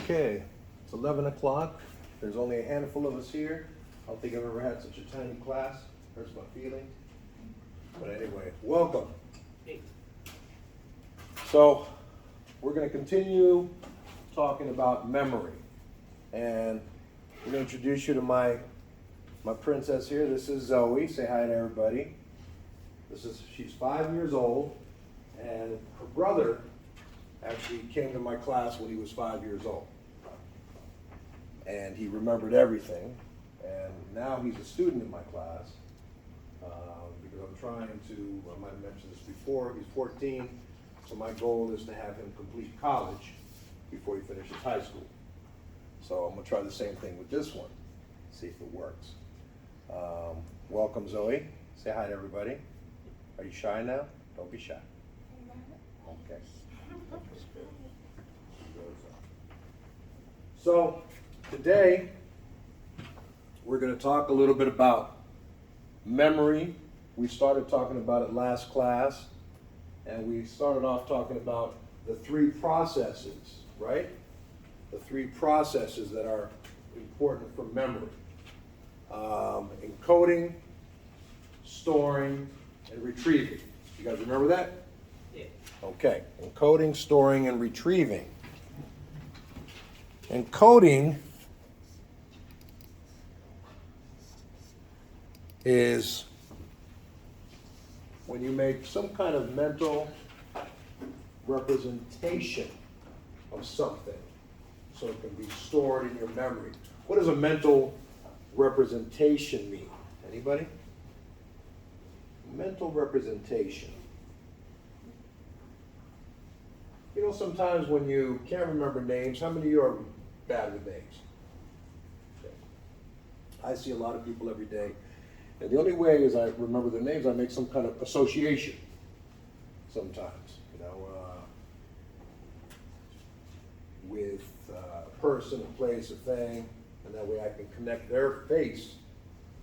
Okay, it's 11 o'clock. There's only a handful of us here. I don't think I've ever had such a tiny class. Hurts my feelings. But anyway, welcome. So, we're going to continue talking about memory. And I'm going to introduce you to my princess here. This is Zoe. Say hi to everybody. She's 5 years old, and her brother actually came to my class when he was 5 years old. And he remembered everything. And now he's a student in my class because I'm trying to, I might have mentioned this before, he's 14, so my goal is to have him complete college before he finishes high school. So I'm going to try the same thing with this one, see if it works. Welcome, Zoe. Say hi to everybody. Are you shy now? Don't be shy. Okay. So today we're going to talk a little bit about memory. We started talking about it last class, and we started off talking about the three processes, right? The three processes that are important for memory. Encoding, storing, and retrieving. You guys remember that? Yeah. Okay, encoding, storing, and retrieving. Encoding is when you make some kind of mental representation of something so it can be stored in your memory. What does a mental representation mean? Anybody? Mental representation. You know, sometimes when you can't remember names, how many of you are bad with names? Okay. I see a lot of people every day, and the only way is I remember their names, I make some kind of association sometimes, with a person, a place, a thing, and that way I can connect their face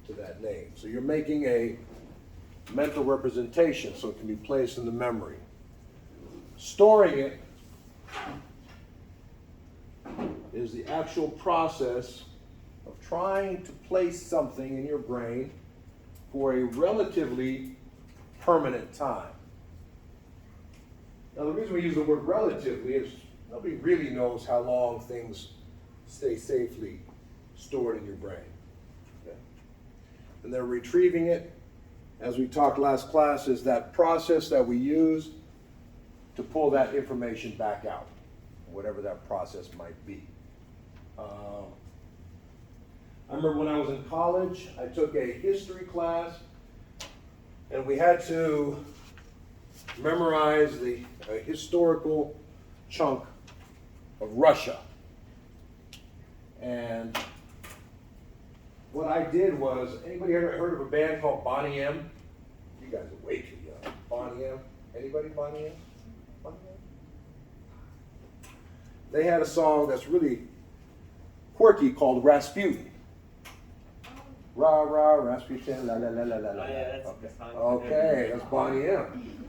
to that name. So you're making a mental representation so it can be placed in the memory. Storing it is the actual process of trying to place something in your brain for a relatively permanent time. Now, the reason we use the word relatively is nobody really knows how long things stay safely stored in your brain. Okay? And then retrieving it, as we talked last class, is that process that we use to pull that information back out, whatever that process might be. I remember when I was in college, I took a history class, and we had to memorize a historical chunk of Russia. And what I did was, anybody ever heard of a band called Bonnie M? You guys are way too young. Bonnie M? Anybody Bonnie M? Bonnie M? They had a song that's really quirky called Rasputin. Rah, rah, Rasputin, la, la, la, la, la, la. Oh, yeah, that's okay. fine. Okay, that's Bonnie M.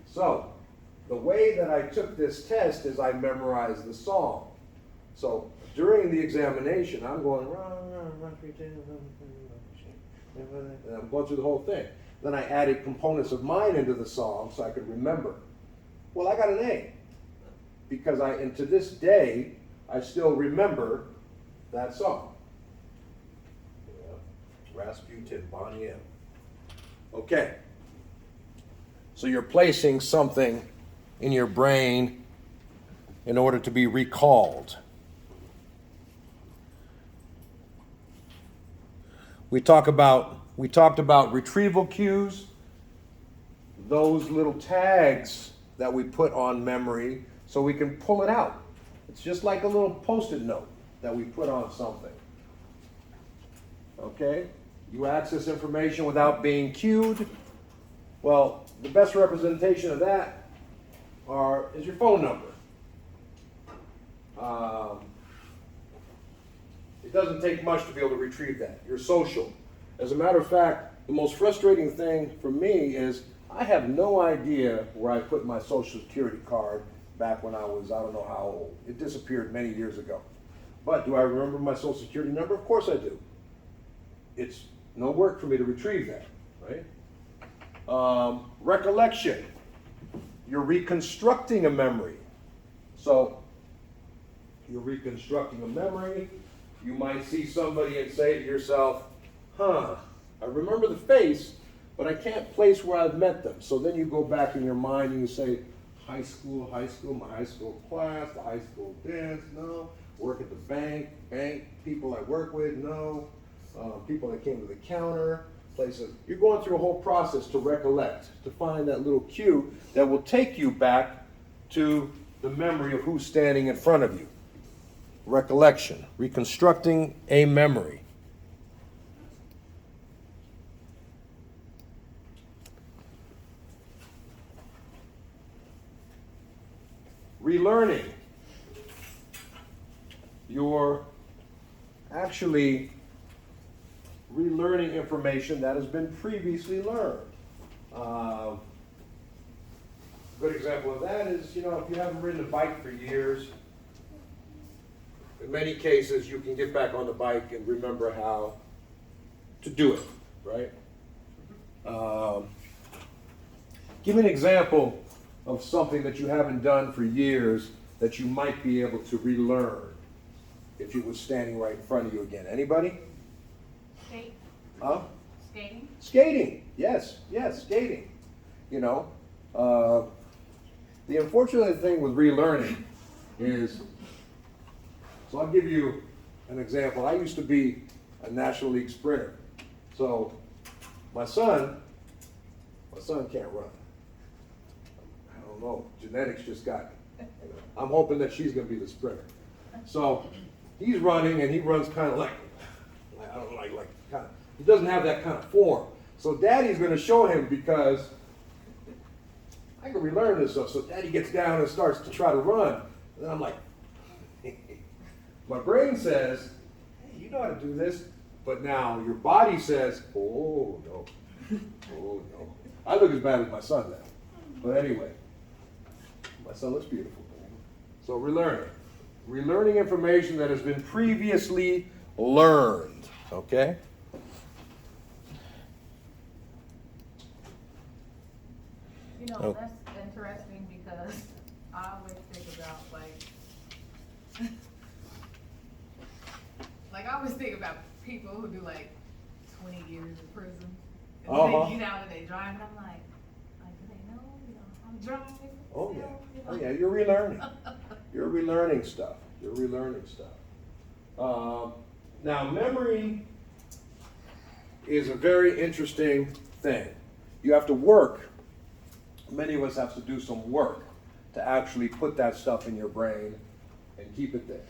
So, the way that I took this test is I memorized the song. So, during the examination, I'm going, rah, rah, Rasputin, and I'm going through the whole thing. Then I added components of mine into the song so I could remember. Well, I got an A. Because and to this day, I still remember that song. Yeah. Rasputin, Bonnie M. Okay. So you're placing something in your brain in order to be recalled. We talked about retrieval cues, those little tags that we put on memory so we can pull it out. It's just like a little Post-it note that we put on something. Okay? You access information without being cued. Well, the best representation of that is your phone number. It doesn't take much to be able to retrieve that. Your social. As a matter of fact, the most frustrating thing for me is I have no idea where I put my Social Security card back when I don't know how old. It disappeared many years ago. But do I remember my social security number? Of course I do. It's no work for me to retrieve that, right? Recollection. You're reconstructing a memory. So you're reconstructing a memory. You might see somebody and say to yourself, I remember the face, but I can't place where I've met them. So then you go back in your mind and you say, high school, my high school class, the high school dance, no. Work at the bank, people I work with, no. People that came to the counter, places. You're going through a whole process to recollect, to find that little cue that will take you back to the memory of who's standing in front of you. Recollection, reconstructing a memory. Relearning. You're actually relearning information that has been previously learned. A good example of that is, if you haven't ridden a bike for years, in many cases you can get back on the bike and remember how to do it, right? Give me an example of something that you haven't done for years that you might be able to relearn if it was standing right in front of you again. Anybody? Skate. Huh? Skating. Skating. Yes, skating. The unfortunate thing with relearning is, so I'll give you an example. I used to be a National League sprinter. So my son can't run. I don't know, genetics just got me. I'm hoping that she's gonna be the sprinter. So he's running and he runs kind of like I don't know, like kind of, he doesn't have that kind of form. So Daddy's gonna show him because I can relearn this stuff. So Daddy gets down and starts to try to run. And then I'm like, my brain says, hey, you know how to do this. But now your body says, oh no, oh no. I look as bad as my son now. But anyway, my son looks beautiful. So relearning. Relearning information that has been previously learned, okay? That's interesting because I always think about I always think about people who do 20 years in prison. And they get out and they drive, and I'm like, do they know, I'm driving? Oh yeah, oh yeah, you're relearning. You're relearning stuff. You're relearning stuff. Now memory is a very interesting thing. You have to work. Many of us have to do some work to actually put that stuff in your brain and keep it there.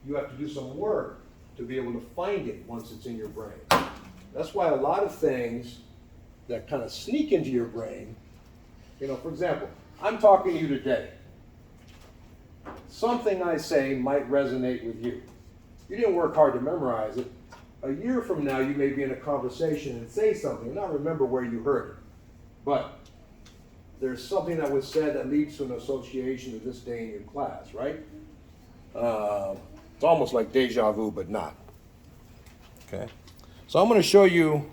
You have to do some work to be able to find it once it's in your brain. That's why a lot of things that kind of sneak into your brain, for example, I'm talking to you today. Something I say might resonate with you. You didn't work hard to memorize it. A year from now, you may be in a conversation and say something and not remember where you heard it. But there's something that was said that leads to an association to this day in your class, right? It's almost like deja vu, but not. Okay? So I'm going to show you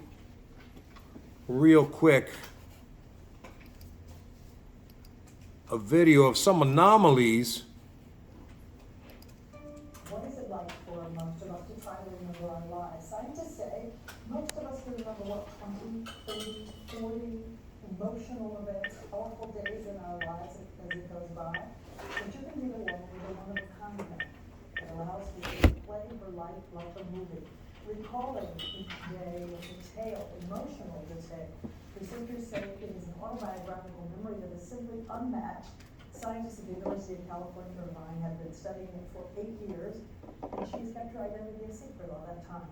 real quick a video of some anomalies. What is it like for most of us to try to remember our lives? Scientists say most of us can remember 20, 30, 40 emotional events, powerful days in our lives as it goes by. But you can be the one with a one-of-a-kind event that allows you to play for life like a movie, recalling each day with detail, emotional detail. Researchers say it is an autobiographical memory that is simply unmatched. Scientists at the University of California, Irvine, have been studying it for 8 years, and she's kept her identity a secret all that time.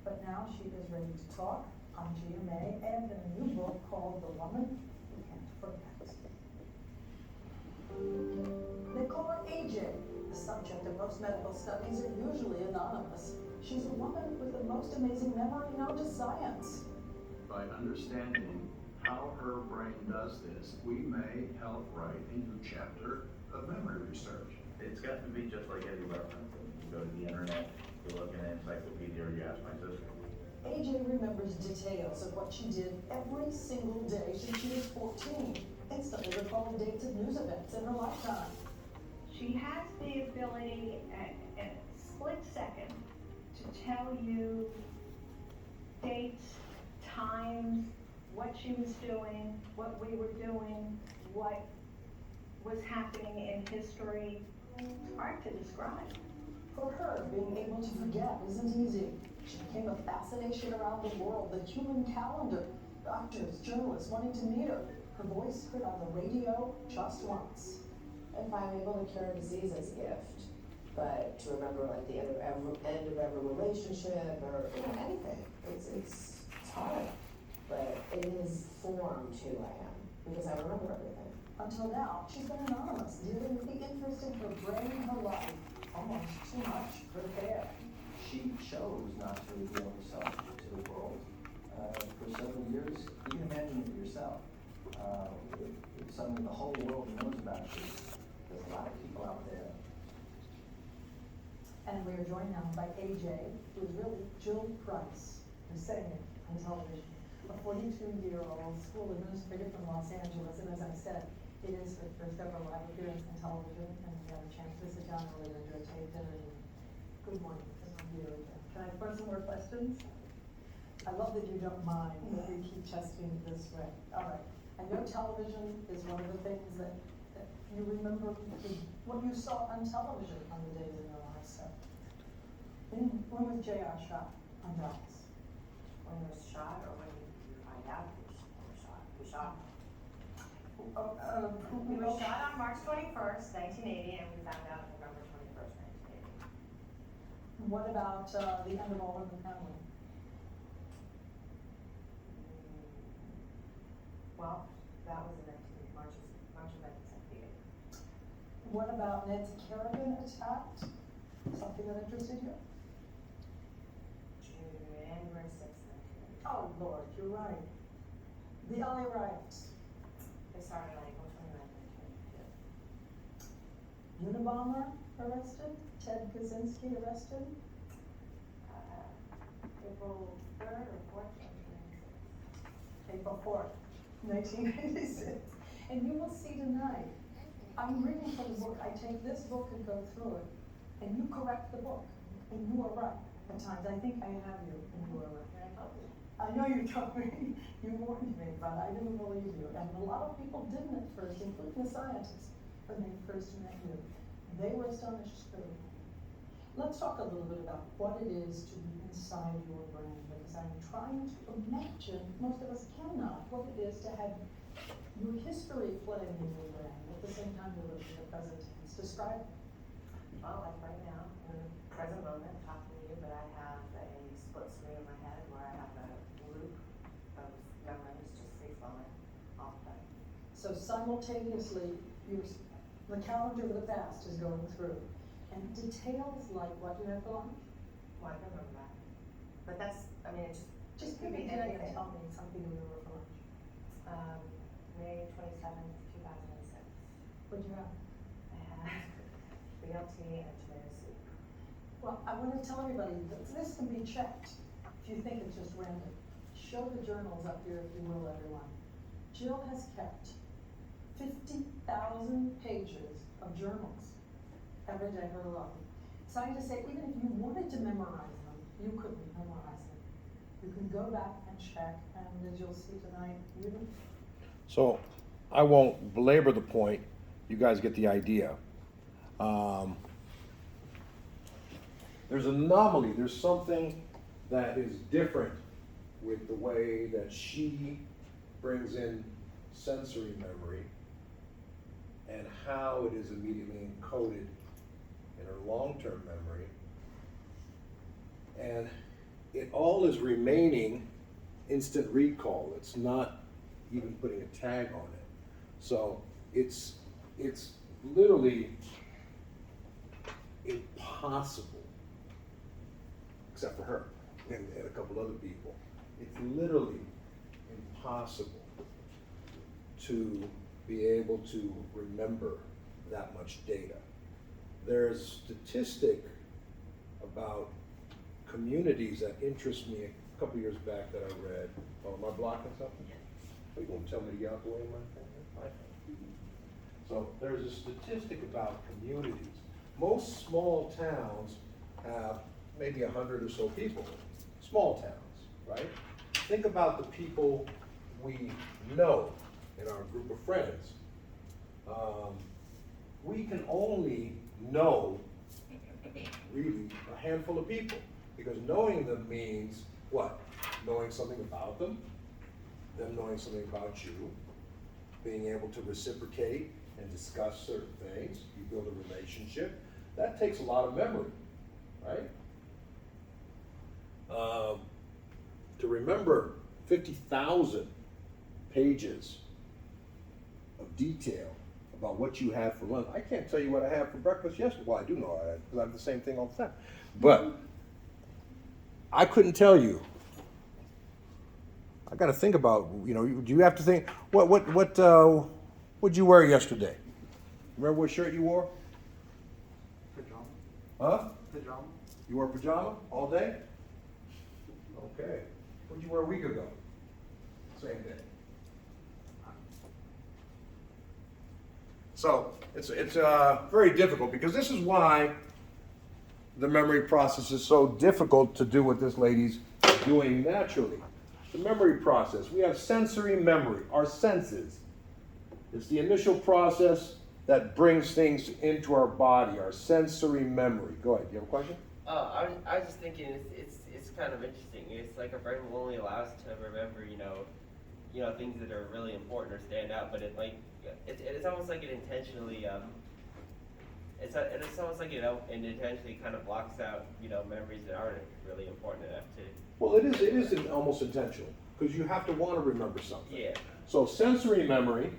But now she is ready to talk on GMA and in a new book called The Woman Who Can't Forget. They call her AJ. The subject of most medical studies are usually anonymous. She's a woman with the most amazing memory known to science. By understanding how her brain does this, we may help write a new chapter of memory research. It's got to be just like any reference. You go to the internet, you look at an encyclopedia, or you ask my sister. AJ remembers details of what she did every single day since she was 14. Instantly recalling dates of news events in her lifetime. She has the ability at a split second to tell you dates, times, what she was doing, what we were doing, what was happening in history. It's hard to describe. For her, being able to forget isn't easy. She became a fascination around the world, the human calendar. Doctors, journalists wanting to meet her. Her voice heard on the radio just once. If I'm able to cure a disease, it's a gift. But to remember like the end of every relationship or anything, it's hard. But it is formed who I am because I remember everything. Until now, she's been anonymous, dealing with the interest in her brain, her life. Almost too much for fair. She chose not to reveal herself to the world for several years. You can imagine it yourself. If suddenly the whole world knows about you, there's a lot of people out there. And we are joined now by AJ, who is really Jill Price, who's saying it on television. A 42-year-old school administrator from Los Angeles, and as I said, it is her first ever live appearance on television, and we had a chance to sit down earlier and do a tape dinner. Good morning, can I first some more questions? I love that you don't mind that we keep testing this way. All right, I know television is one of the things that you remember what you saw on television on the days in your life. So, when was JR shot on Dallas? When he was shot, or when you find out he was shot? Who shot him? He was shot on March 21st, 1980, and we found out November 21st, 1980. What about the end of All in the Family? Well, that was in March of 1978. What about Nancy Kerrigan attacked? Something that interested you? January 6th, 1980. Oh, Lord, you're right. The LA riots. They started on April 29th, 1982. Unabomber arrested? Ted Kaczynski arrested? April 3rd or 4th, 1996. April 4th, 1986. And you will see tonight, I'm reading from the book. I take this book and go through it, and you correct the book, and you are right at times. I think I have you, and you are right. I know you told me, you warned me, but I didn't believe you. And a lot of people didn't at first, including the scientists, when they first met you. They were astonished too. Let's talk a little bit about what it is to be inside your brain, because I'm trying to imagine, most of us cannot, what it is to have your history playing in your brain at the same time you're living in the present tense. Describe it. Well, like right now, in the present moment, talking to you, but I have a split screen in my head where I have a loop of memories just free flowing all the time. So simultaneously, the calendar of the past is going through. And details like what you had for lunch? Well, I can remember that. But that's, I mean, Just could give me be a day and anything. tell me something you remember for lunch. May 27th, 2006. What'd you have? I had BLT and tomato soup. Well, I want to tell everybody that this can be checked if you think it's just random. Show the journals up here, if you will, everyone. Jill has kept 50,000 pages of journals every day her alone. Scientists say even if you wanted to memorize them, you couldn't memorize them. You can go back and check, and as you'll see tonight, you don't. So I won't belabor the point. You guys get the idea. There's an anomaly. There's something that is different with the way that she brings in sensory memory and how it is immediately encoded in her long-term memory. And it all is remaining instant recall. It's not even putting a tag on it. So it's literally impossible, except for her and a couple other people. It's literally impossible to be able to remember that much data. There's a statistic about communities that interest me a couple years back that I read. Oh, am I blocking something? Are you gonna tell me to get out the way of my thing? So there's a statistic about communities. Most small towns have maybe 100 or so people. Small towns, right? Think about the people we know in our group of friends. We can only know really a handful of people, because knowing them means what? Knowing something about them knowing something about you, being able to reciprocate and discuss certain things. You build a relationship. That takes a lot of memory, right? To remember 50,000 pages of detail about what you had for lunch. I can't tell you what I had for breakfast yesterday. Well, I do know I had, because I have the same thing all the time. But I couldn't tell you. I got to think about, you know, do you have to think, what'd you wear yesterday? Remember what shirt you wore? Pajama. Huh? Pajama. You wore pajama all day? Okay. What'd you wear a week ago? Same day. So it's very difficult, because this is why the memory process is so difficult to do what this lady's doing naturally. The memory process. We have sensory memory, our senses. It's the initial process that brings things into our body, our sensory memory. Go ahead, do you have a question? I was just thinking it's kind of interesting. It's like our brain will only allow us to remember, you know, things that are really important or stand out, but it's almost like it intentionally, it's almost like it intentionally kind of blocks out, you know, memories that aren't really important enough to. Well, it is almost intentional, because you have to want to remember something. Yeah. So sensory memory,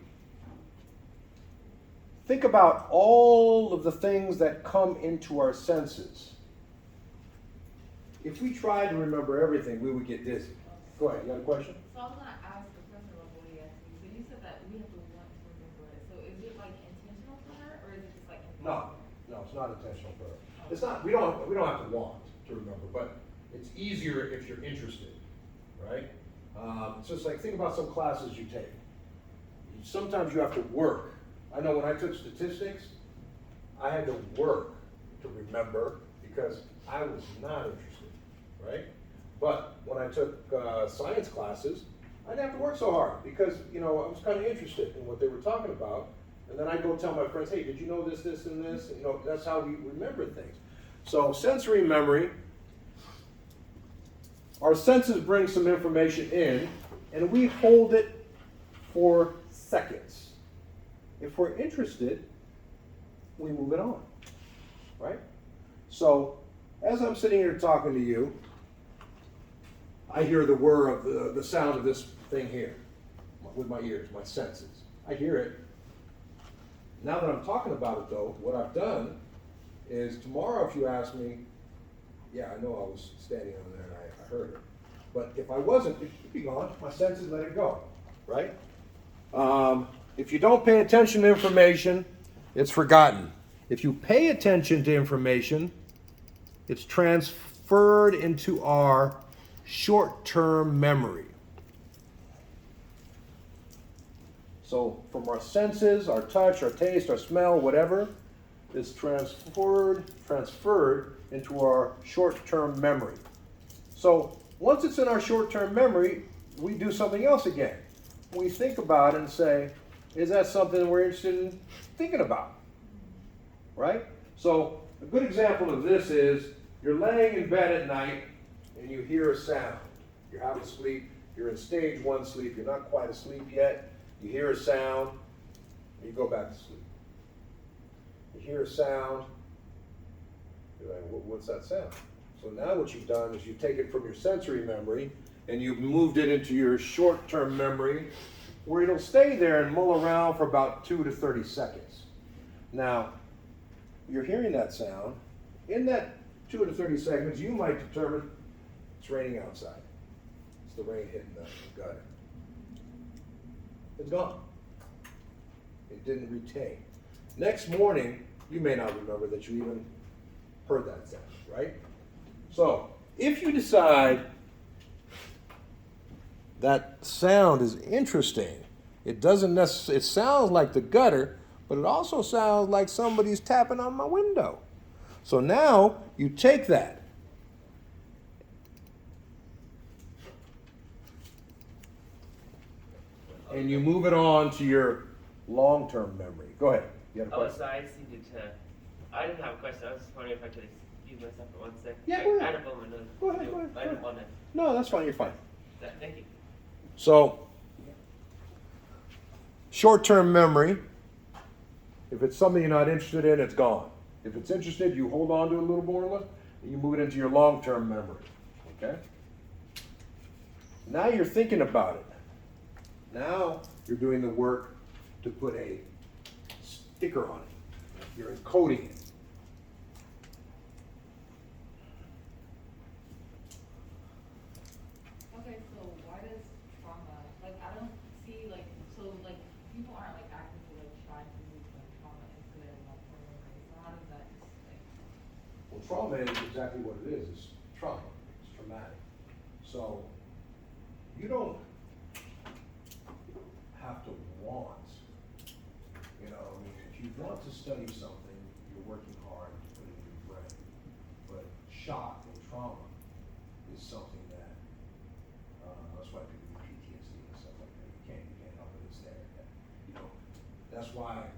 think about all of the things that come into our senses. If we tried to remember everything, we would get dizzy. Go ahead, you got a question? So I was gonna ask the question about what he asked you. So you said that we have to want to remember it. So is it like intentional for her, or is it just like No, it's not intentional for her. It's not, we don't have to want to remember, but it's easier if you're interested, right? It's just like, think about some classes you take. Sometimes you have to work. I know when I took statistics, I had to work to remember, because I was not interested, right? But when I took science classes, I didn't have to work so hard, because, you know, I was kind of interested in what they were talking about. And then I'd go tell my friends, hey, did you know this, this, and this? And, you know, that's how we remember things. So sensory memory, our senses bring some information in, and we hold it for seconds. If we're interested, we move it on, right? So as I'm sitting here talking to you, I hear the whir of the sound of this thing here with my ears, my senses. I hear it. Now that I'm talking about it, though, what I've done is, tomorrow if you ask me, yeah, I know I was standing over there and I heard it. But if I wasn't, it'd be gone. My senses let it go, right? If you don't pay attention to information, it's forgotten. If you pay attention to information, it's transferred into our short-term memory. So from our senses, our touch, our taste, our smell, whatever, is transferred into our short-term memory. So once it's in our short-term memory, we do something else again. We think about it and say, is that something we're interested in thinking about? Right? So a good example of this is, you're laying in bed at night and you hear a sound. You're half asleep, you're in stage 1 sleep, you're not quite asleep yet. You hear a sound, and you go back to sleep. You hear a sound, you're like, what's that sound? So now what you've done is you've taken from your sensory memory and you've moved it into your short-term memory, where it'll stay there and mull around for about 2 to 30 seconds. Now, you're hearing that sound. In that 2 to 30 seconds, you might determine it's raining outside. It's the rain hitting the gutter. It's gone. didn't retain. Next morning, you may not remember that you even heard that sound, right? So, if you decide that sound is interesting, it doesn't necessarily, it sounds like the gutter, but it also sounds like somebody's tapping on my window. So now you take that. And you move it on to your long-term memory. Go ahead. You had a Oh, question? so I just needed to. I didn't have a question. I was just wondering if I could excuse myself for 1 second. Yeah, go ahead. I don't want to. Go ahead, go ahead, I didn't want to. No, that's fine. You're fine. Thank you. So, short-term memory, if it's something you're not interested in, it's gone. If it's interested, you hold on to it a little more, and you move it into your long-term memory, okay? Now you're thinking about it. Now you're doing the work to put a sticker on it. You're encoding it. Okay, so why does trauma, like, I don't see, like, so, like, people aren't, like, actively, like, trying to move, like, trauma into their long-term memory, so how does that just, like, Well, trauma is exactly what it is. It's trauma. It's traumatic. So you don't have to want, you know, I mean, if you want to study something, you're working hard to put it in your brain. But shock and trauma is something that, that's why people do PTSD and stuff like that. You can't help it, it's there. You know, that's why,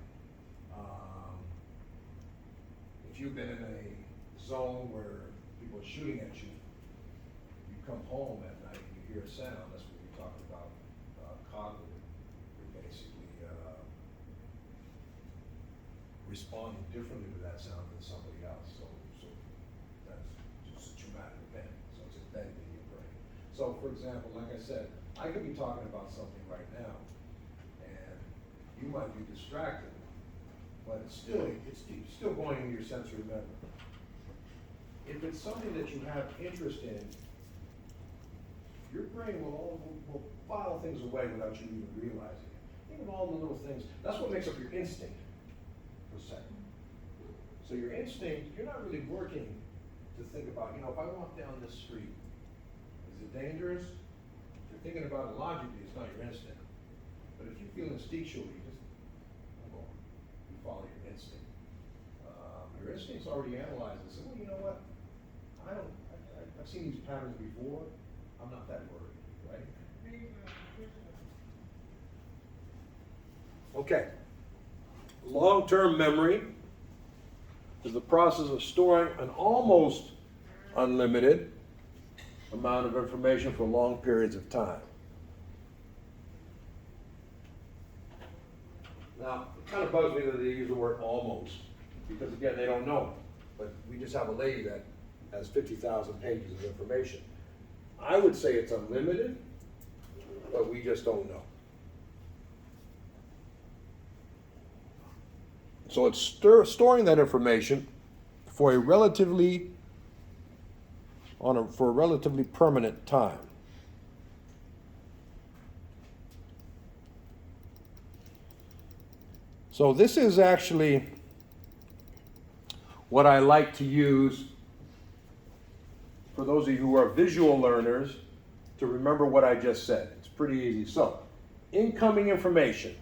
if you've been in a zone where people are shooting at you, you come home at night and you hear a sound, that's what we're talking about, cognitive. You're basically responding differently to that sound than somebody else. So that's just a traumatic event. So it's embedded in your brain. So for example, like I said, I could be talking about something right now, and you might be distracted, but it's still going into your sensory memory. If it's something that you have interest in, your brain will file things away without you even realizing it. Think of all the little things. That's what makes up your instinct, for a second. So your instinct, you're not really working to think about, you know, if I walk down this street, is it dangerous? If you're thinking about it logically, it's not your instinct. But if you feel instinctually, you follow your instinct. Your instinct's already analyzed and said, well, you know what? I've seen these patterns before. I'm not that worried, right? Okay. Long-term memory is the process of storing an almost unlimited amount of information for long periods of time. Now, it kind of bugs me that they use the word almost, because again, they don't know. But we just have a lady that has 50,000 pages of information. I would say it's unlimited, but we just don't know. So it's storing that information for a relatively permanent time. So this is actually what I like to use for those of you who are visual learners to remember what I just said. It's pretty easy. So, incoming information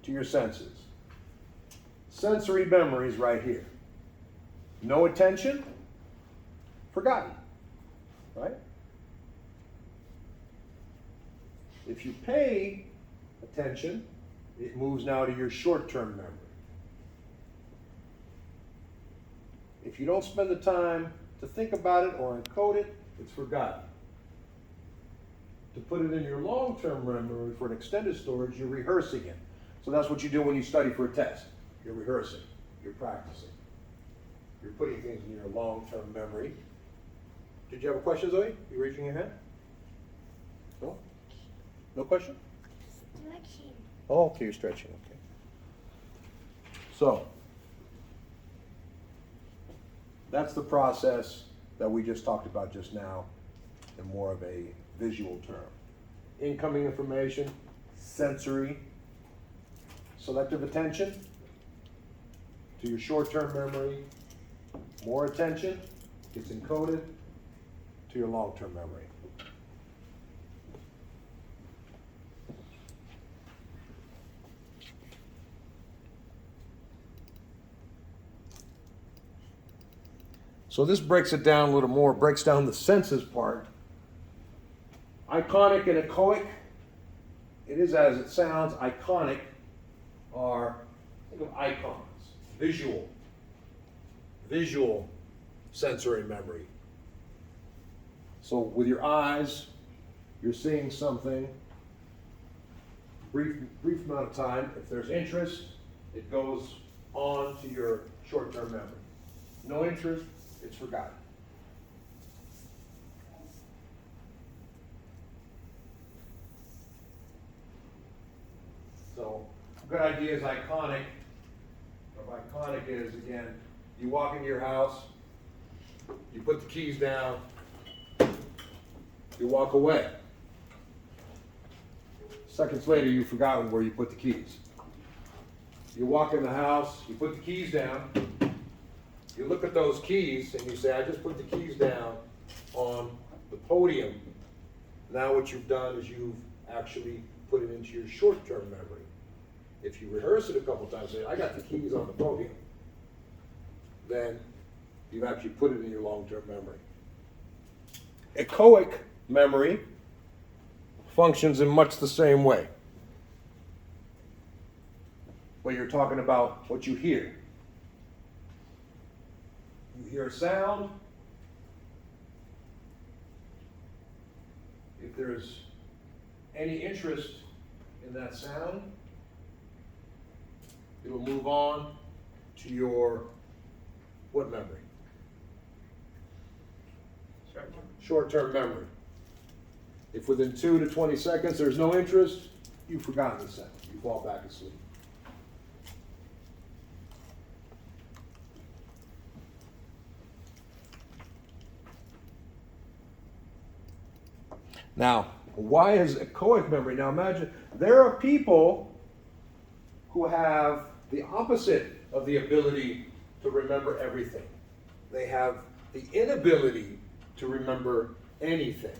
to your senses. Sensory memories right here. No attention, forgotten, right? If you pay attention, it moves now to your short-term memory. If you don't spend the time to think about it or encode it, it's forgotten. To put it in your long-term memory for an extended storage, you're rehearsing it. So that's what you do when you study for a test. You're rehearsing, you're practicing. You're putting things in your long-term memory. Did you have a question, Zoe? You raising your hand? No? No question? Stretching. Oh, okay, you're stretching, okay. So, that's the process that we just talked about just now in more of a visual term. Incoming information, sensory, selective attention to your short-term memory. More attention gets encoded to your long-term memory. So this breaks it down a little more, breaks down the senses part. Iconic and echoic, it is as it sounds. Iconic are, think of icons, visual sensory memory. So with your eyes, you're seeing something, brief amount of time. If there's interest, it goes on to your short-term memory. No interest, it's forgotten. So, a good idea is iconic. What iconic is, again, you walk into your house, you put the keys down, you walk away. Seconds later, you've forgotten where you put the keys. You walk in the house, you put the keys down, you look at those keys and you say, I just put the keys down on the podium. Now what you've done is you've actually put it into your short-term memory. If you rehearse it a couple times, say, I got the keys on the podium, then you've actually put it in your long-term memory. Echoic memory functions in much the same way. Where you're talking about what you hear. You hear a sound. If there's any interest in that sound, it'll move on to your what memory? Short-term memory. If within 2 to 20 seconds there's no interest, you've forgotten the sound. You fall back asleep. Now, why is echoic memory? Now imagine, there are people who have the opposite of the ability to remember everything. They have the inability to remember anything.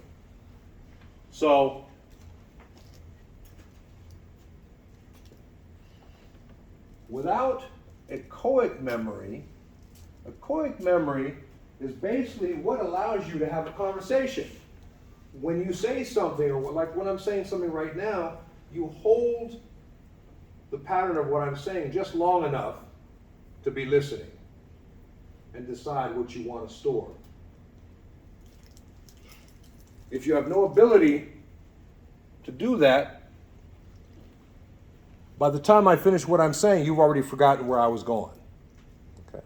So, without echoic memory is basically what allows you to have a conversation. When you say something, or like when I'm saying something right now, you hold the pattern of what I'm saying just long enough to be listening and decide what you want to store. If you have no ability to do that, by the time I finish what I'm saying, you've already forgotten where I was going. Okay.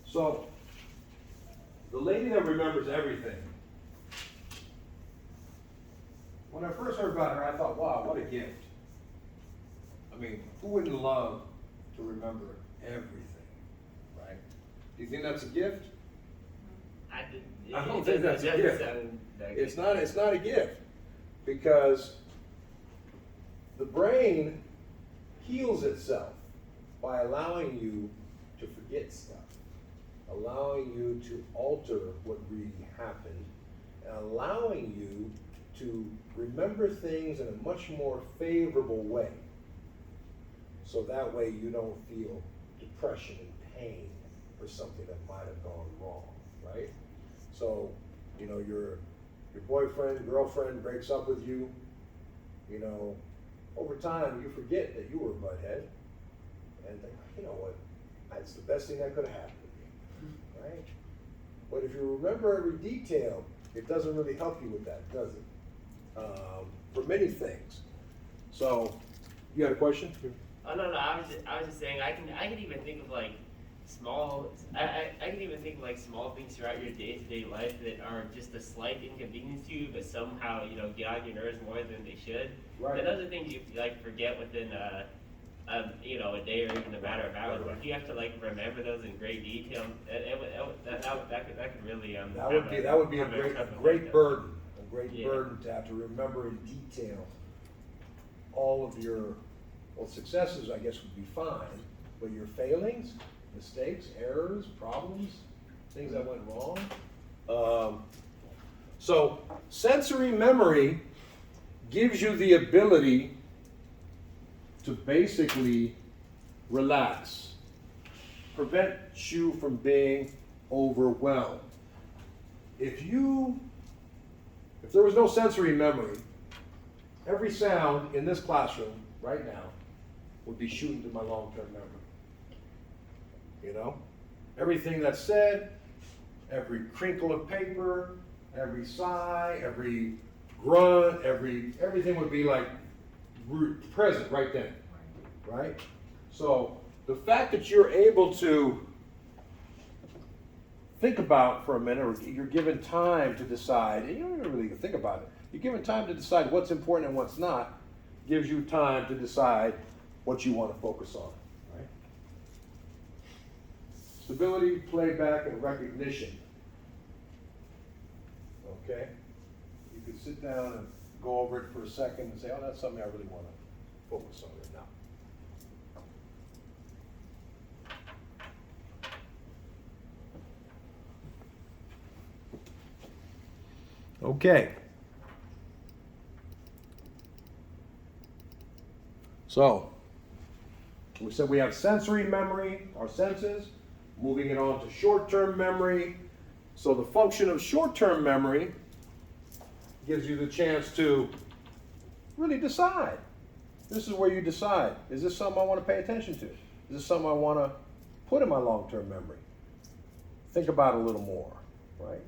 So, the lady that remembers everything, when I first heard about her, I thought, wow, what a gift. I mean, who wouldn't love to remember everything, right? Do you think that's a gift? I don't think that's a gift. It's not a gift, because the brain heals itself by allowing you to forget stuff, allowing you to alter what really happened, and allowing you to remember things in a much more favorable way. So that way you don't feel depression and pain for something that might have gone wrong, right? So, you know, your boyfriend, girlfriend breaks up with you, you know, over time you forget that you were a butthead, and think, you know what, that's the best thing that could have happened to me, right? But if you remember every detail, it doesn't really help you with that, does it? For many things. So, you had a question? Oh no, I was just saying I can even think of like small I can even think of like small things throughout your day-to-day life that are just a slight inconvenience to you, but somehow, you know, get on your nerves more than they should. Right. And those are things you like forget within you know, a day or even a matter of hours. But if you have to like remember those in great detail, that could really That would be a great burden, Yeah. burden to have to remember in detail all of your, well, successes, I guess, would be fine, but your failings, mistakes, errors, problems, things that went wrong. So sensory memory gives you the ability to basically relax, prevent you from being overwhelmed. If there was no sensory memory, every sound in this classroom right now would be shooting to my long-term memory. You know? Everything that's said, every crinkle of paper, every sigh, every grunt, everything would be like present right then, right? So the fact that you're able to think about for a minute, or you're given time to decide, and you don't even really think about it, you're given time to decide what's important and what's not, gives you time to decide what you want to focus on, right? Stability, playback, and recognition. Okay? You could sit down and go over it for a second and say, oh, that's something I really want to focus on right now. Okay. So, we said we have sensory memory, our senses, moving it on to short-term memory. So the function of short-term memory gives you the chance to really decide. This is where you decide. Is this something I want to pay attention to? Is this something I want to put in my long-term memory? Think about it a little more, right?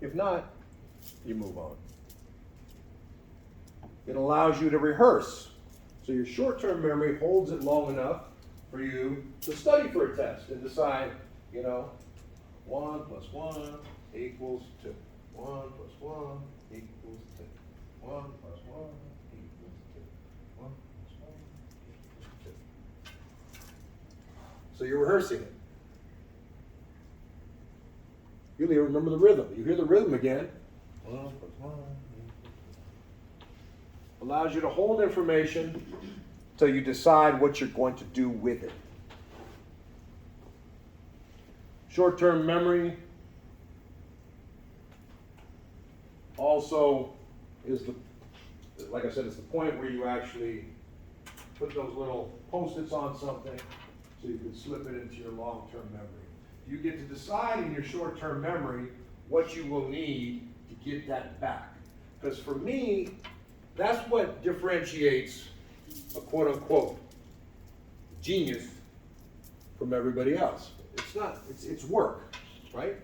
If not, you move on. It allows you to rehearse. So your short-term memory holds it long enough for you to study for a test and decide, 1 + 1 equals 2. 1 + 1 equals 2. 1 + 1 equals 2. 1 + 1 equals 2. So you're rehearsing it. You remember the rhythm. You hear the rhythm again. 1 + 1 allows you to hold information till you decide what you're going to do with it. Short-term memory also is like I said, it's the point where you actually put those little Post-its on something so you can slip it into your long-term memory. You get to decide in your short-term memory what you will need to get that back. Because for me, that's what differentiates a quote-unquote genius from everybody else. It's not, it's work, right?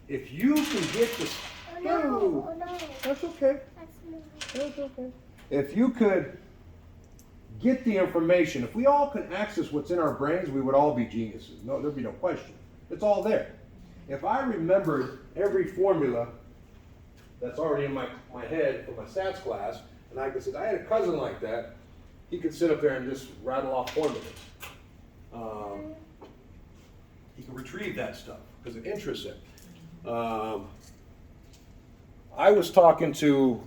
If you can get this, no, that's okay. That's okay. If you could get the information, if we all could access what's in our brains, we would all be geniuses. No, there'd be no question. It's all there. If I remembered every formula that's already in my head from my stats class, and I could say, I had a cousin like that, he could sit up there and just rattle off formulas. He can retrieve that stuff because it interests him. I was talking to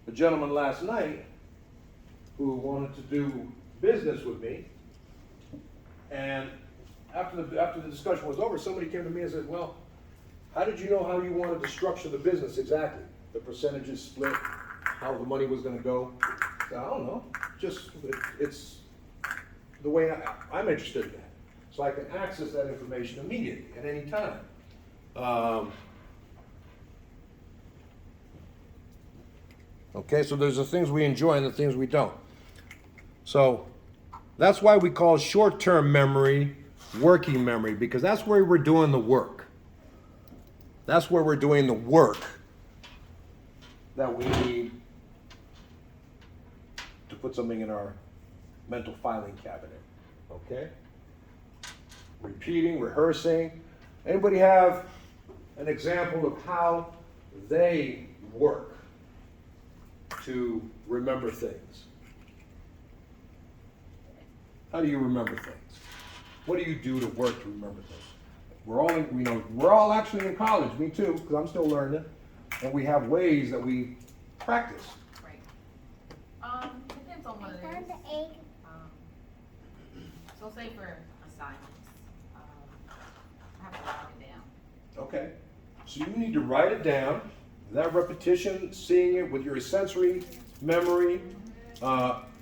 a gentleman last night who wanted to do business with me, and after the discussion was over, somebody came to me and said, well, how did you know how you wanted to structure the business exactly? The percentages split, how the money was going to go? I said, I don't know. Just, it's the way I'm interested in that. So I can access that information immediately, at any time. Okay, so there's the things we enjoy and the things we don't. So that's why we call short-term memory working memory, because that's where we're doing the work. That's where we're doing the work that we need to put something in our mental filing cabinet. Okay? Repeating, rehearsing. Anybody have an example of how they work to remember things? how do you remember things? What do you do to work to remember things? We're all actually in college, me too, because I'm still learning, and we have ways that we practice. Right. Depends on what it is. So say for assignments, I have to write it down. Okay, so you need to write it down. That repetition, seeing it with your sensory memory,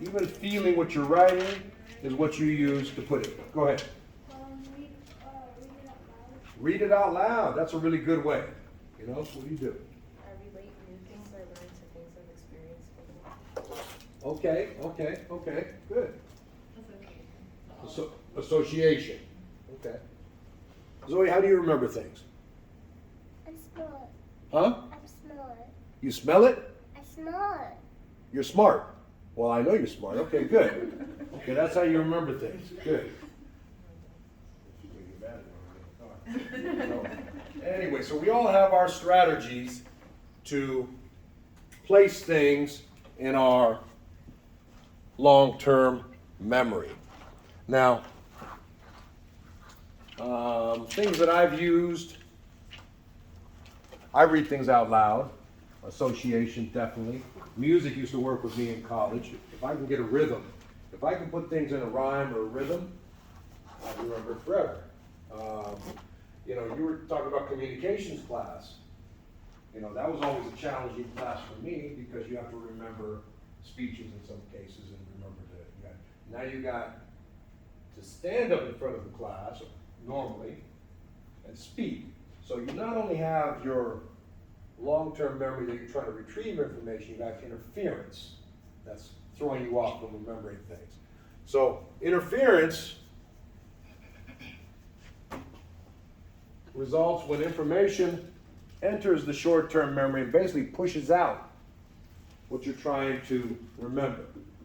even feeling what you're writing is what you use to put it. Go ahead. Read it out loud. That's a really good way. You know, so what do you do? I relate new things I learned to things I've experienced. Okay, good. Association. Association. Okay. Zoe, how do you remember things? I'm smart. Huh? I'm smart. You smell it? I'm smart. You're smart. Well, I know you're smart. Okay, good. Okay, that's how you remember things. Good. So, anyway, so we all have our strategies to place things in our long-term memory. Now, things that I've used, I read things out loud. Association, definitely. Music used to work with me in college. If I can get a rhythm, if I can put things in a rhyme or a rhythm, I remember it forever. You were talking about communications class. That was always a challenging class for me because you have to remember speeches in some cases and remember now you got to stand up in front of the class normally and speak. So you not only have your long-term memory that you're trying to retrieve information, you got interference. That's throwing you off from remembering things. So interference results when information enters the short-term memory and basically pushes out what you're trying to remember.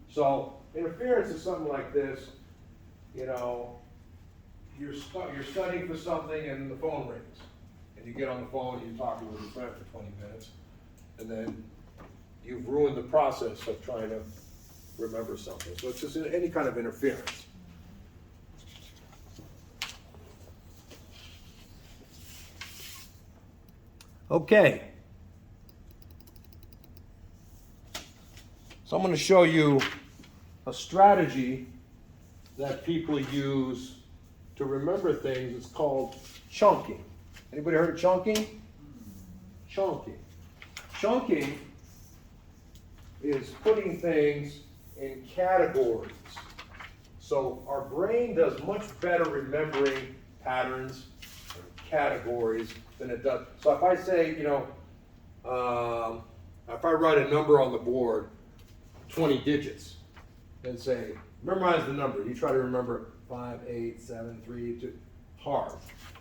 So interference is something like this. You're studying for something and the phone rings. And you get on the phone and you're talking with your friend for 20 minutes. And then you've ruined the process of trying to remember something. So it's just any kind of interference. Okay. So I'm going to show you a strategy that people use to remember things. It's called chunking. Anybody heard of chunking? Chunking. Chunking is putting things in categories. So our brain does much better remembering patterns and categories than it does. So if I say, if I write a number on the board, 20 digits, then say, memorize the number. You try to remember 5, 8, 7, 3, 2, hard.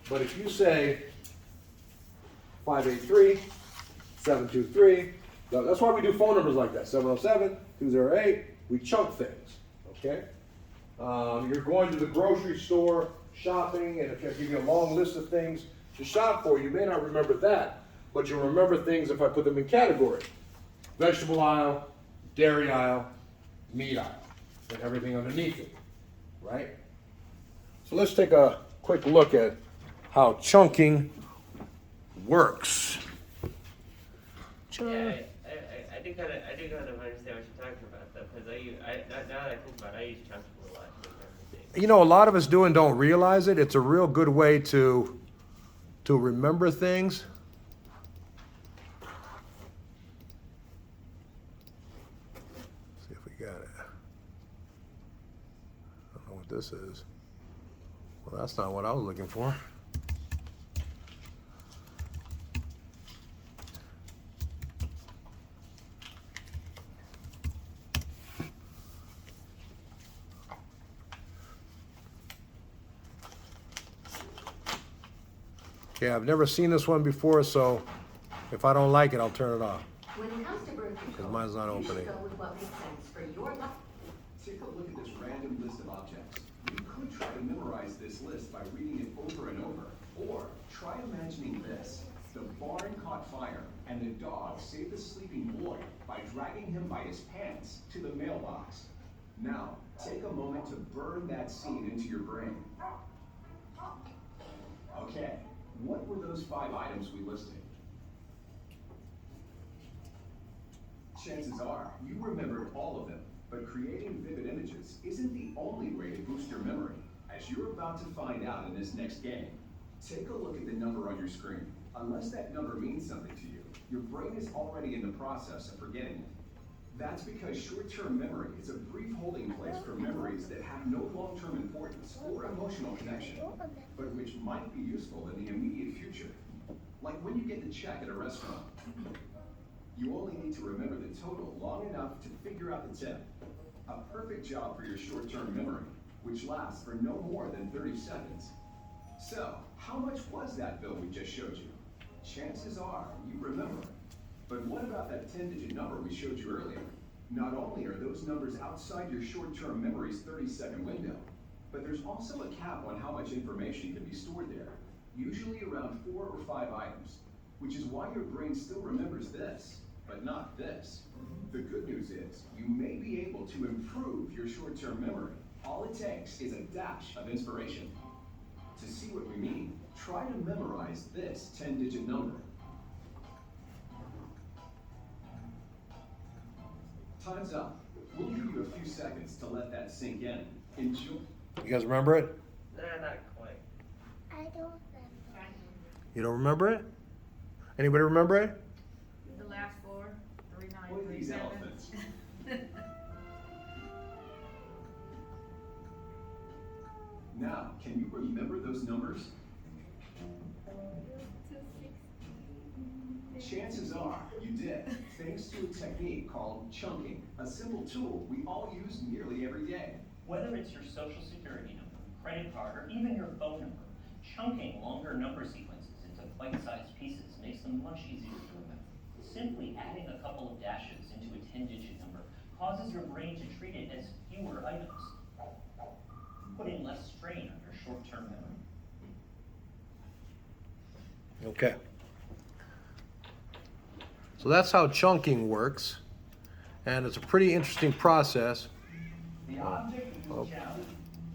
But if you say 583, 723, that's why we do phone numbers like that, 707, 208, we chunk things, okay? You're going to the grocery store shopping, and if I give you a long list of things to shop for, you may not remember that, but you'll remember things if I put them in category. Vegetable aisle, dairy aisle, meat aisle, and everything underneath it, right? So let's take a quick look at how chunking works. Yeah, I do kind of understand what you're talking about though, because now that I think about it, I use chunking a lot to remember things. A lot of us do and don't realize it. It's a real good way to remember things. See if we got it. I don't know what this is. Well, that's not what I was looking for. Okay, I've never seen this one before, so if I don't like it, I'll turn it off. When it comes to birth control, Because mine's not you should opening. go with what makes sense for your life. Take a look at this random list of objects. You could try to memorize this list by reading it over and over. Or try imagining this. The barn caught fire, and the dog saved the sleeping boy by dragging him by his pants to the mailbox. Now, Take a moment to burn that scene into your brain. Okay, what were those 5 items we listed? Chances are you remembered all of them, but creating vivid images isn't the only way to boost your memory, as you're about to find out in this next game. Take a look at the number on your screen. Unless that number means something to you, your brain is already in the process of forgetting it. That's because short-term memory is a brief holding place for memories that have no long-term importance or emotional connection, but which might be useful in the immediate future. Like when you get the check at a restaurant. You only need to remember the total long enough to figure out the tip. A perfect job for your short-term memory, which lasts for no more than 30 seconds. So, how much was that bill we just showed you? Chances are you remember. But what about that 10-digit number we showed you earlier? Not only are those numbers outside your short-term memory's 30-second window, but there's also a cap on how much information can be stored there, usually around 4 or 5 items, which is why your brain still remembers this, but not this. The good news is, you may be able to improve your short-term memory. All it takes is a dash of inspiration. To see what we mean, try to memorize this 10-digit number. Time's up. We'll give you a few seconds to let that sink in. Enjoy. You guys remember it? Nah, not quite. I don't remember. You don't remember it? Anybody remember it? The last 4, 3, 9, What are 3, these 7. elephants? Now, can you remember those numbers? Chances are you did, thanks to a technique called chunking, a simple tool we all use nearly every day. Whether it's your social security number, credit card, or even your phone number, chunking longer number sequences into bite-sized pieces makes them much easier to remember. Simply adding a couple of dashes into a 10-digit number causes your brain to treat it as fewer items, putting less strain on your short-term memory. Okay. So that's how chunking works, and it's a pretty interesting process. The object of this challenge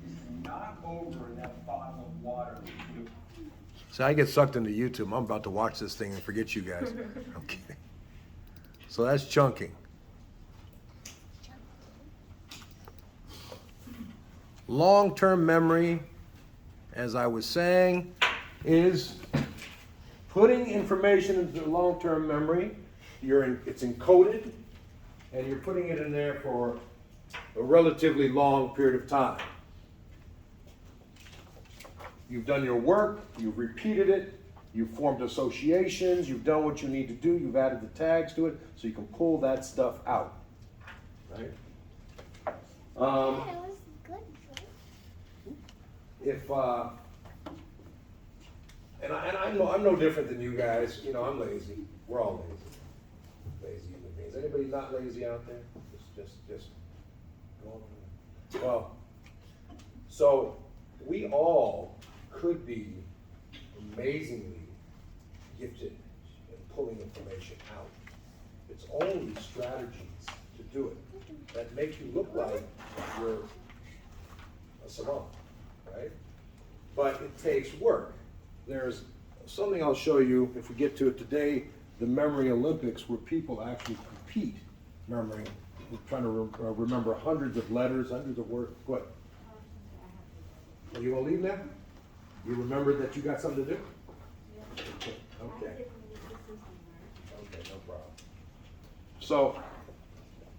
is to knock over that bottle of water that you. So I get sucked into YouTube. I'm about to watch this thing and forget you guys. Okay. So that's chunking. Long-term memory, as I was saying, is putting information into long-term memory. It's encoded, and you're putting it in there for a relatively long period of time. You've done your work, you've repeated it, you've formed associations, you've done what you need to do, you've added the tags to it, so you can pull that stuff out. Right? That was good. If I'm no different than you guys. You know, I'm lazy. We're all lazy. Lazy human beings. Anybody not lazy out there? Just go on. Well, so we all could be amazingly gifted in pulling information out. It's only strategies to do it that make you look like you're a savant, right? But it takes work. There's something I'll show you if we get to it today, the Memory Olympics, where people actually compete memory. We're trying to remember hundreds of letters, hundreds of words. What? Are you gonna leave now? You remembered that you got something to do? Okay. Okay, no problem. So,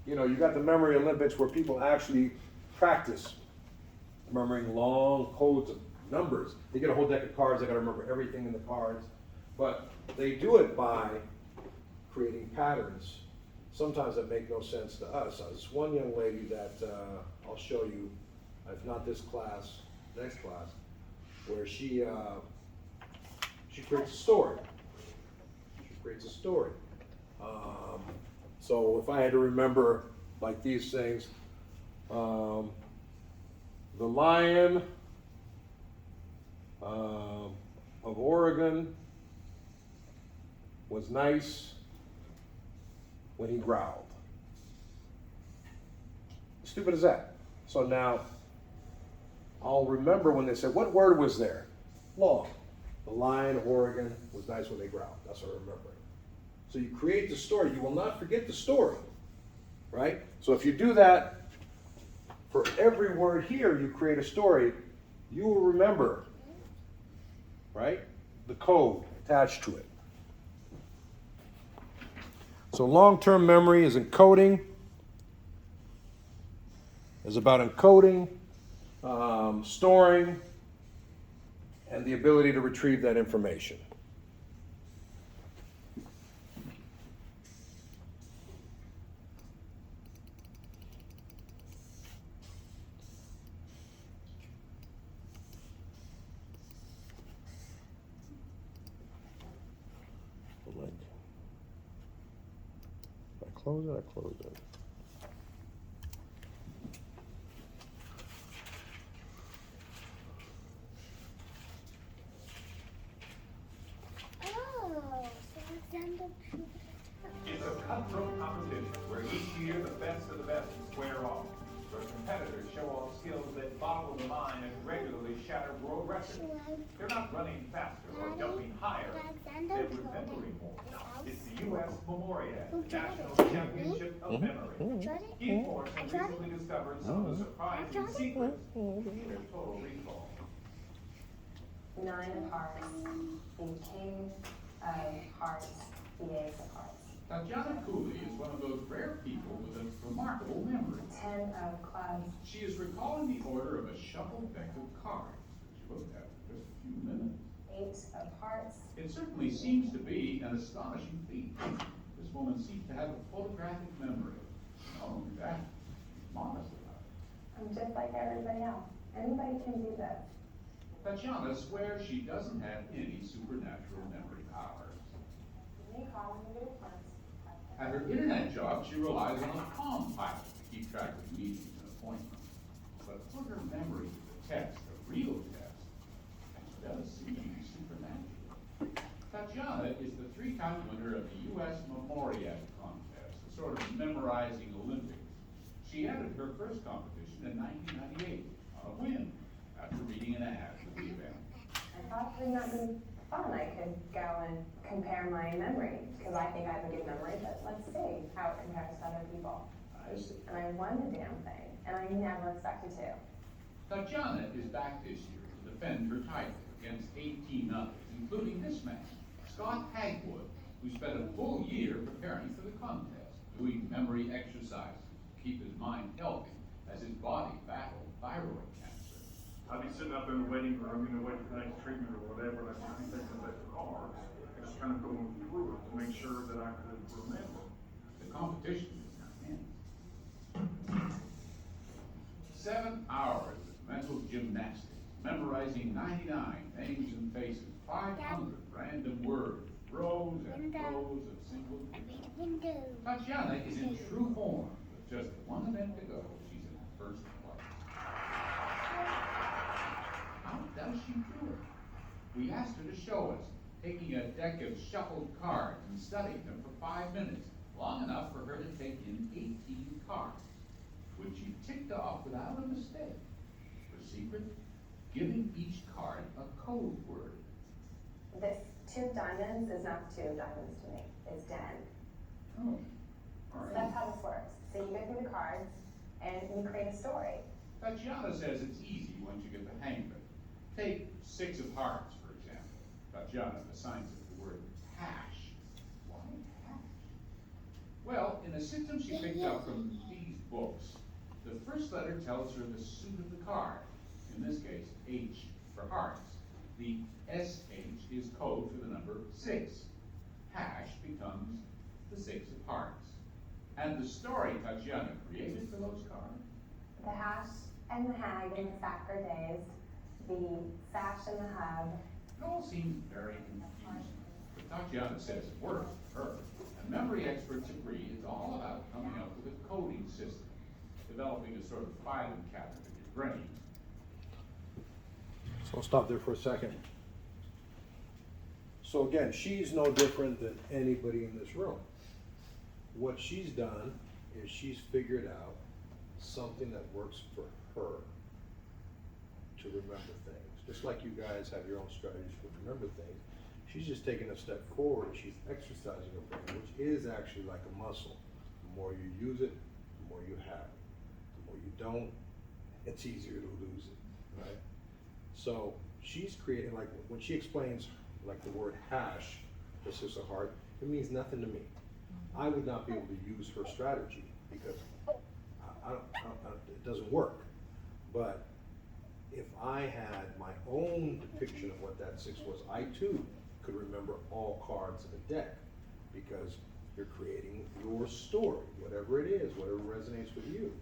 you know, you got the Memory Olympics where people actually practice remembering long codes of numbers. They get a whole deck of cards, they gotta remember everything in the cards. But they do it by creating patterns, sometimes that make no sense to us. There's one young lady that I'll show you, if not this class, next class, where she creates a story. She creates a story. So if I had to remember like these things, the lion of Oregon was nice when he growled. Stupid as that. So now, I'll remember when they said, what word was there? Long. The lion of Oregon was nice when they growled. That's what I remember. So you create the story. You will not forget the story, right? So if you do that for every word here, you create a story, you will remember, right? The code attached to it. So long-term memory is encoding, is about encoding, storing, and the ability to retrieve that information. I close it. Oh, so Alexander. It's a cutthroat competition where each year the best of the best square off. Where competitors show off skills that boggle the mind and regularly shatter world records. They're not running faster or jumping higher. They're remembering more. It's the U.S. Memorial National Championship of Memory. Key Force has recently discovered some of the surprising secrets to their total recall. 9 of hearts, the king of hearts, the ace of hearts. Tatiana Cooley is one of those rare people with a remarkable memory. 10 of clubs. She is recalling the order of a shuffled deck of cards that she looked at for just a few minutes. 8 of hearts. It certainly seems to be an astonishing feat. This woman seems to have a photographic memory. Not only that, she's modest about it. I'm just like everybody else. Anybody can do this. Tatiana swears she doesn't have any supernatural memory powers. Give me a call when you get a chance. At her internet job, she relies on a Palm Pilot to keep track of meetings and appointments. But put her memory to the test, a real test, and she does seem supernatural. Tatiana is the 3-time winner of the U.S. Memorial Contest, a sort of memorizing Olympics. She entered her first competition in 1998 on a whim after reading an ad for the event. I thought it might be fun. I could go and compare my memory, because I think I have a good memory, but let's see how it compares to other people. I see. And I won the damn thing, and I never expected to. Tatiana is back this year to defend her title against 18 others, including this man, Scott Hagwood, who spent a full year preparing for the contest, doing memory exercises to keep his mind healthy as his body battled thyroid cancer. I'd be sitting up in the waiting room, waiting for the next treatment or whatever, and I'd be thinking about the cards, and just kind of going through it to make sure that I could remember. The competition is intense. 7 hours of mental gymnastics, memorizing 99 names and faces, 500 random words, rows and rows of single digits. Tatiana is in true form. With just one event to go, she's in first place. How does she do it? We asked her to show us, taking a deck of shuffled cards and studying them for 5 minutes, long enough for her to take in 18 cards, which she ticked off without a mistake. Her secret? Giving each card a code word. This 2 of diamonds is not 2 of diamonds to me. It's den. Oh, all So right. that's how this works. So you go through the cards, and you create a story. Tatiana says it's easy once you get the hang of it. Take 6 of hearts, for example. Tatiana assigns it the word hash. Why hash? Well, in a system she picked up from these books, the first letter tells her the suit of the card. In this case, H for hearts. The SH is code for the number 6. Hash becomes the 6 of hearts. And the story Tatiana created for those cards? The hash and the hag and the sack are dazed. The sash and the hub. It all seems very confusing, but Tatiana says it works for her. And memory experts agree it's all about coming up with a coding system, developing a sort of filing cabinet in your brain. So I'll stop there for a second. So again, she's no different than anybody in this room. What she's done is she's figured out something that works for her to remember things. Just like you guys have your own strategies to remember things, she's just taking a step forward and she's exercising her brain, which is actually like a muscle. The more you use it, the more you have it. The more you don't, it's easier to lose it, right? So she's creating, like when she explains like the word hash, this is a heart, it means nothing to me. I would not be able to use her strategy because it doesn't work. But if I had my own depiction of what that 6 was, I too could remember all cards in a deck because you're creating your story, whatever it is, whatever resonates with you.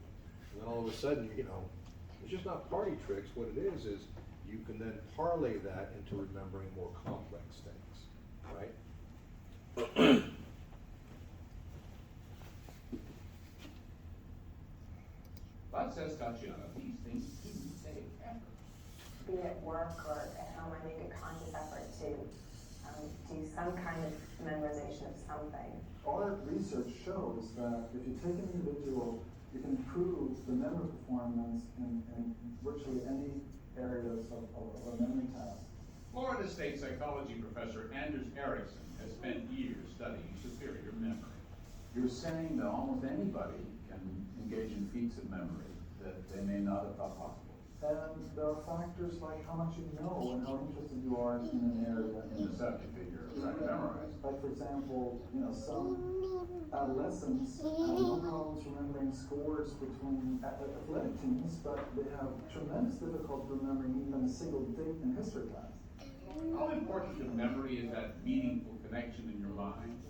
And then all of a sudden, you know, it's just not party tricks. What it is you can then parlay that into remembering more complex things, right? But says Tatiana, these things do take effort. Be it at work or at home, I make a conscious effort to do some kind of memorization of something. Our research shows that if you take an individual, you can improve the memory performance in virtually any areas of a memory task. Florida State psychology professor Anders Ericsson has spent years studying superior memory. You're saying that almost anybody can engage in feats of memory that they may not have thought possible. And there are factors like how much you know and how interested you are in an area. In the subject that you're trying to memorize. Like for example, you know, some adolescents have no problems remembering scores between athletic teams, but they have tremendous difficulty remembering even a single date in history class. How important to memory is that meaningful connection in your mind?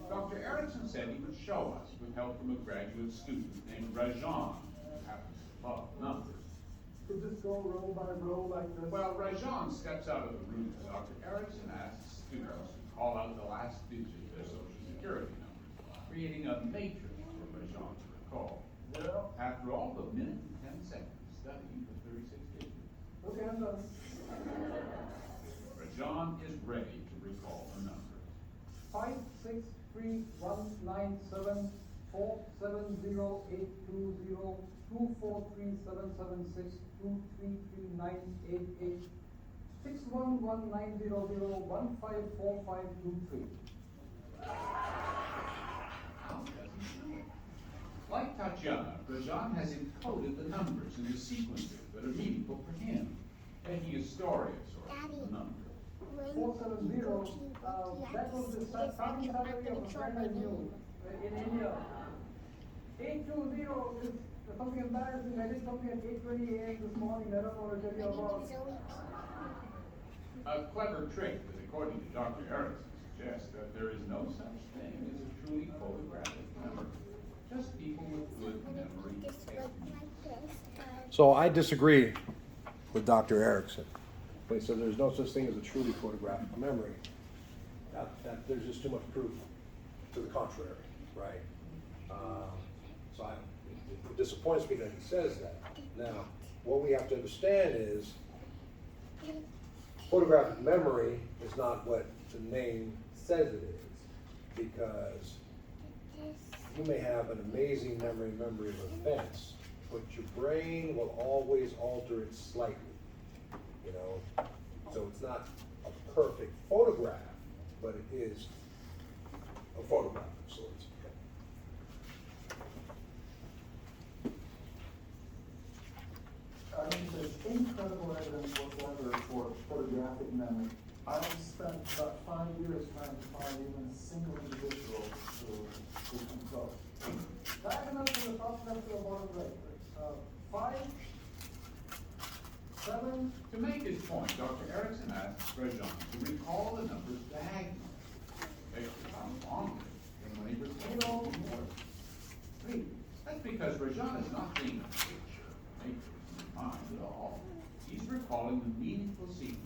Dr. Erickson said he would show us with help from a graduate student named Rajan, who happens to love numbers. Could this go row by row like this? Well, Rajan steps out of the room and Dr. Erickson asks students to call out the last digit of their social security number, creating a matrix for Rajan to recall. Well, After all the minute and 10 seconds studying the 36 digits, okay, I'm done. Rajan is ready to recall the numbers. 5, 6, 3, 1, 9, 7, 4, 7, 0, 8, 2, 0, 2, 4, 3, 7, 7, 6, 2, 3, 3, 9, 8, 8, 6, 1, 1, 9, 0, 0, 1, 5, 4, 5, 2, 3. How does he know? Like Tatiana, Rajan has encoded the numbers into sequences that are meaningful for him, making a story of sorts of the number. 470, that was the starting salary of a friend I knew in India. 820 is something embarrassing. I did something at 8:20 a.m. this morning. I don't want to tell you about. A clever trick that, according to Dr. Erickson, suggests that there is no such thing as a truly photographic memory. Just people with good memory techniques. So I disagree with Dr. Erickson. But he said there's no such thing as a truly photographic memory. That there's just too much proof to the contrary, right? So it disappoints me that he says that. Now, what we have to understand is photographic memory is not what the name says it is, because you may have an amazing memory of events, but your brain will always alter it slightly, you know? So it's not a perfect photograph, but it is a photograph of sorts. I think there's incredible evidence whatsoever for photographic memory. I've spent about 5 years trying to find even a single individual who can close. Diagonal from the top left to the bottom right. 5, 7. To make his point, Dr. Erickson asks Rajan to recall the numbers diagonally. Takes the time longer than when he recalls them more. 3. That's because Rajan is not seeing a picture, matrix in his mind at all. He's recalling the meaningful sequences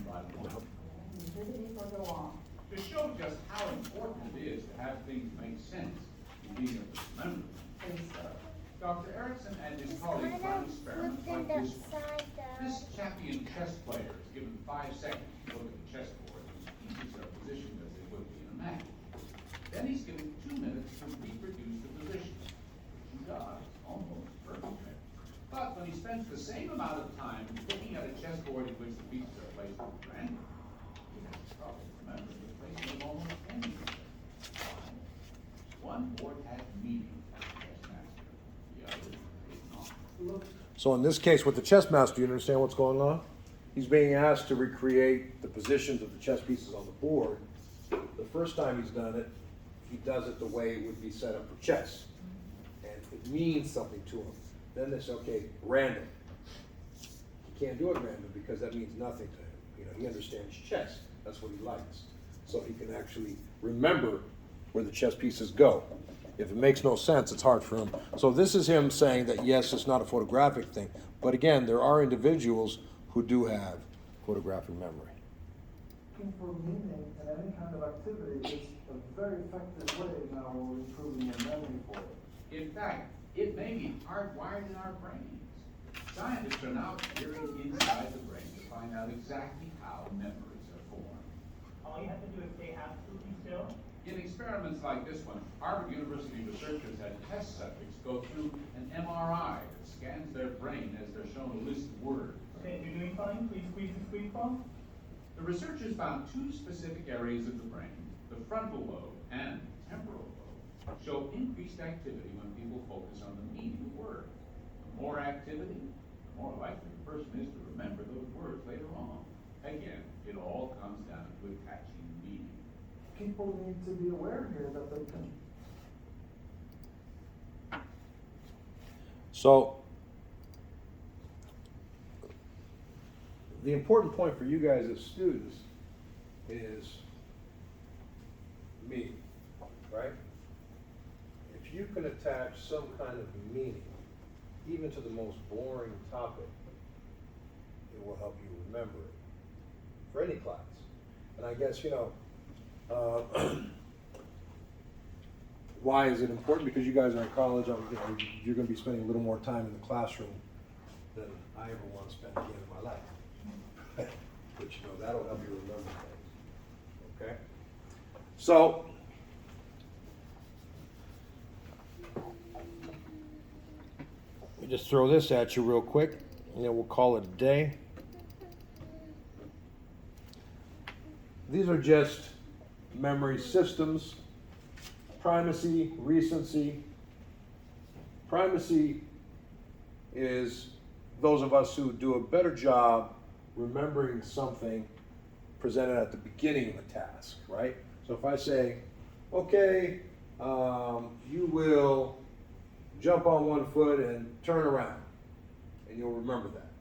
one by one. To show just how important it is to have things make sense in being able to remember them, Dr. Erickson and his colleagues run experiments like this one. This champion chess player is given 5 seconds to look at the chessboard whose pieces are positioned as they would be in a map. Then he's given 2 minutes to reproduce the positions, which he does almost perfectly. But when but he spends the same amount of time looking at a chessboard in which the pieces are placed at random. He has trouble remembering the placement of almost any of them. One board has meaning for the chess master, the other does not. So in this case, with the chess master, you understand what's going on? He's being asked to recreate the positions of the chess pieces on the board. The first time he's done it, he does it the way it would be set up for chess. And it means something to him. Then they say, okay, random. He can't do it random because that means nothing to him. You know, he understands chess. That's what he likes. So he can actually remember where the chess pieces go. If it makes no sense, it's hard for him. So this is him saying that yes, it's not a photographic thing. But again, there are individuals who do have photographic memory. Looking for meaning in any kind of activity is a very effective way now of improving your memory for it. In fact, it may be hardwired in our brains. Scientists are now peering inside the brain to find out exactly how memories are formed. All you have to do is stay absolutely still. In experiments like this one, Harvard University researchers had test subjects go through an MRI that scans their brain as they're shown a list of words. Okay, you're doing fine. Please squeeze the squeeze ball. The researchers found two specific areas of the brain, the frontal lobe and temporal lobe, show increased activity when people focus on the meaning of words. The more activity, the more likely the person is to remember those words later on. Again, it all comes down to attaching meaning. People need to be aware here that they can. So the important point for you guys as students is meaning, right? If you can attach some kind of meaning, even to the most boring topic, it will help you remember it for any class. And I guess, why is it important? Because you guys are in college, you're going to be spending a little more time in the classroom than I ever want to spend again in my life. But that'll help you remember things. Okay? So, let me just throw this at you real quick, and then we'll call it a day. These are just memory systems. Primacy, recency. Primacy is those of us who do a better job remembering something presented at the beginning of a task, right? So if I say, okay, you will jump on one foot and turn around, and you'll remember that.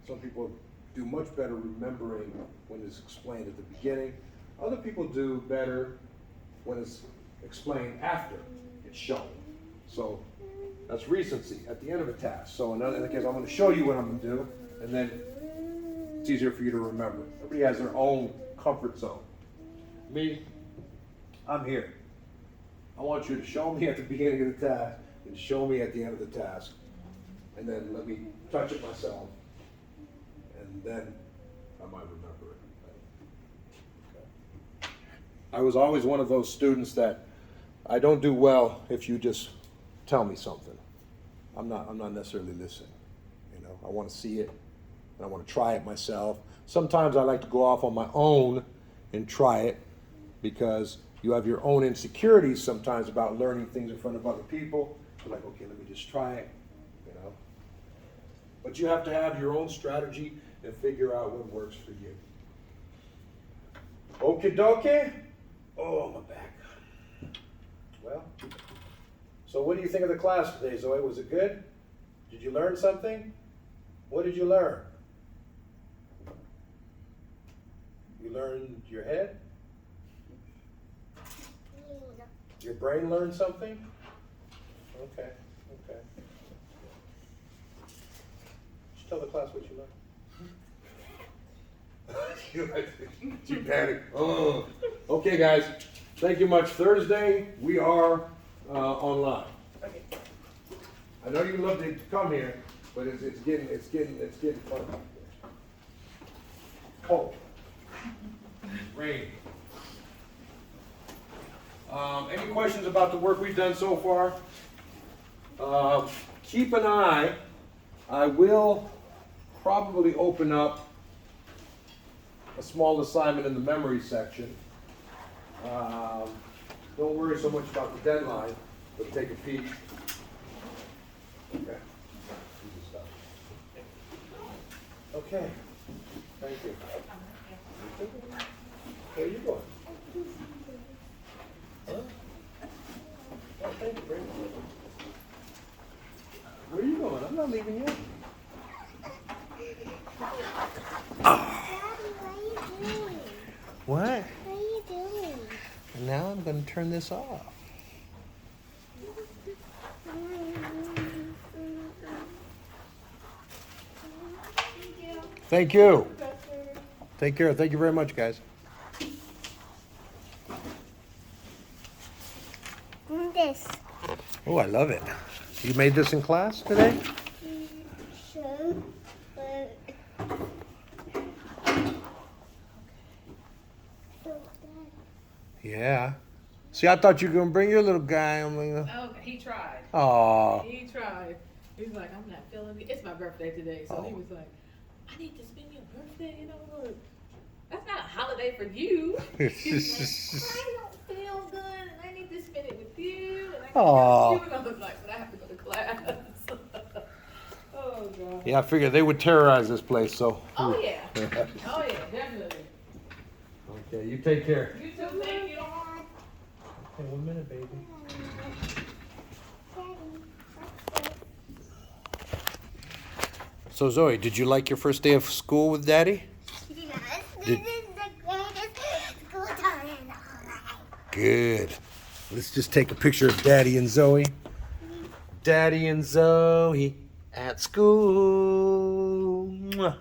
Some people do much better remembering when it's explained at the beginning. Other people do better when it's explained after it's shown. So that's recency at the end of a task. So in the case, I'm going to show you what I'm going to do, and then it's easier for you to remember. Everybody has their own comfort zone. Me, I'm here. I want you to show me at the beginning of the task and show me at the end of the task. And then let me touch it myself. And then I might remember it. Okay. I was always one of those students that I don't do well if you just tell me something. I'm not necessarily listening. I want to see it. And I want to try it myself. Sometimes I like to go off on my own and try it because you have your own insecurities sometimes about learning things in front of other people. You're like, okay, let me just try it, But you have to have your own strategy and figure out what works for you. Okie dokie? Oh, my back. Well, so what do you think of the class today, Zoe? Was it good? Did you learn something? What did you learn? You learned your head? Your brain learned something? Okay. Just tell the class what you learned. You panic. Oh. Okay, guys. Thank you much. Thursday, we are online. Okay. I know you love to come here, but it's getting fun. Cold. Rain. Any questions about the work we've done so far? Keep an eye I will probably open up a small assignment in the memory section. Don't worry so much about the deadline, but take a peek. Okay. Easy stuff. Okay. Thank you. Where are you going? Huh? Oh, thank you very much. Where are you going? I'm not leaving you. What? What are you doing? And now I'm going to turn this off. Thank you. Take care. Thank you very much, guys. This. Oh, I love it. You made this in class today? Sure, but Yeah. See, I thought you were going to bring your little guy. I'm like, Okay, he tried. oh. He tried. He's like, I'm not feeling it. It's my birthday today, so he was like, I need to spend your birthday, you know. Look, that's not a holiday for you. He's like, I don't feel good, and I need to spend it with you. And I can Aw. help you. And I was like, but I have to go to class. Oh God. Yeah, I figured they would terrorize this place, so. Oh yeah. Oh yeah, definitely. Okay, you take care. You too. Thank you. Hey, 1 minute, baby. So Zoe, did you like your first day of school with Daddy? yes, Did- this is the greatest school time in all life. Good. Let's just take a picture of Daddy and Zoe. Daddy and Zoe at school. Mwah.